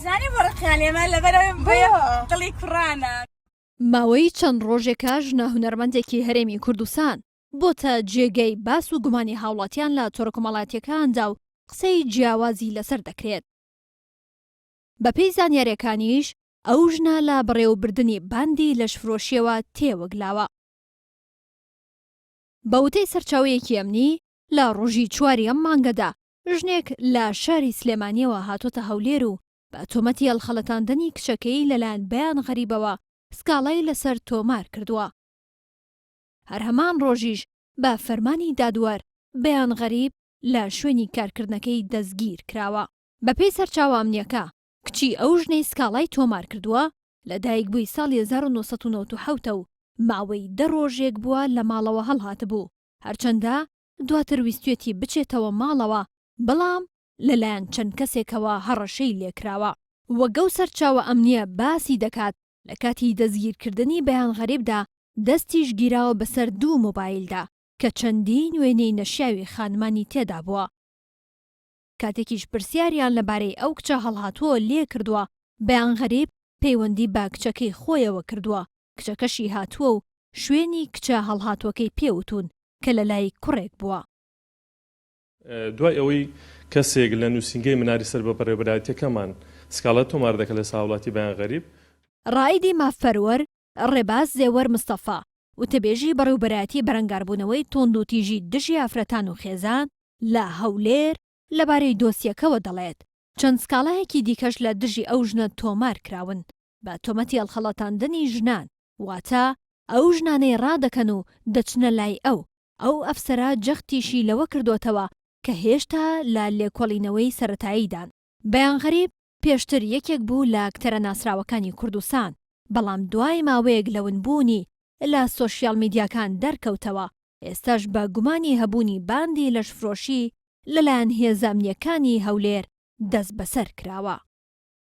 زانی بۆڕقیان لێمە لەبەرەوەی بۆیە دڵی کوڕانە. ماوەی چەند ڕۆژێکە ژنە هونەرمەندێکی هەرێمی کوردستان بۆتە جێگەی باس و گومانی هاوڵاتیان لە تۆڕەکۆمەڵایەتیەکاندا و قسەی جیاوازی لەسەر دەکرێت. بەپێی زانیاریەکانیش ئەو ژنە لە بڕێوەبردنی باندی لەشفرۆشیەوە تێوەگلاوە. بە وتەی سەرچاوەیەکی ئەمنی لە ڕۆژی 4 ئەم مانگەدا ژنێک لە شاری سلێمانیەوە هاتۆتە هەولێر و بە تۆمەتی هەڵخەڵەتاندنی کچەکەی لەلایەن بەیان غەریبەوە سکاڵای لەسەر تۆمار کردووە. هەر هەمان ڕۆژیش بە فەرمانی دادوەر بەیان غەریب لە شوێنی کارکردنەکەی دەستگیر کراوە. بەپێی سەرچاوە ئەمنیەکە کچی ئەو ژنەی سکاڵای تۆمار کردووە لەدایکبووی ساڵی 1997 و ماوەی 10 ڕۆژێک بووە لە ماڵەوە هەڵهاتبوو، هەرچەندە دواتر ویستوێتی بچێتەوە ماڵەوە بەڵام لەلایەن چەند کەسێکەوە هەڕەشەی لێکراوە. وەگەو سەرچاوە ئەمنیە باسی دەکات لە کاتی دەستگیرکردنی بەیان غەریبدا دەستیش گیراوە بەسەر 2 مۆبایلدا کە چەندین وێنەی نەشیاوی خانمانی تێدا بووە. کاتێکیش پرسیاریان لەبارەی ئەو کچە هەڵهاتووە لێ کردووە بەیان غەریب پەیوەندی بە کچەکەی خۆیەوە کردووە، کچەکەشی هاتووە و شوێنی کچە هەڵهاتوەکەی پێوتون کە لە لای کوڕێک بووە. دوای ئەوەی کەسێک لە نووسینگەی مناری سەر بە بەڕێوەبەرایەتیەکەمان سکاڵە تۆمار دەکە لە ساوڵاتی بەیان غەریب، ڕائیدی مافەروەر ڕێباز زێوەر مستەفا وتەبێژی بەڕێوەبەرایەتی بەرەنگاربوونەوەی تۆند و تیژی دژی ئافرەتان و خێزان لە هەولێر لەبارەی دۆسیەکەوە دەڵێت چەند سکاڵایەکی دیکەش لە دژی ئەو ژنە تۆمار کراون بە تۆمەتی هەڵخەڵەتاندنی ژنان، واتە ئەو ژنانەی ڕادەکەن و دەچنە لای ئەو ئەفسەرە جەختیشی لەوە کردوتەوە کە هێشتا لە لێکۆڵینەوەی سەرەتاییدان. بەیان غەریب پێشتر یەکێک بوو لە ئەکتەرە ناسراوەکانی کوردستان، بەڵام دوای ماوەیەک لەونبوونی لە سۆشیال میدیاکان دەرکەوتەوە، ئێستاش بە گومانی هەبوونی باندی لەشفرۆشی لەلایەن هێزە ئەمنیەکانی هەولێر دەست بەسەر کراوە.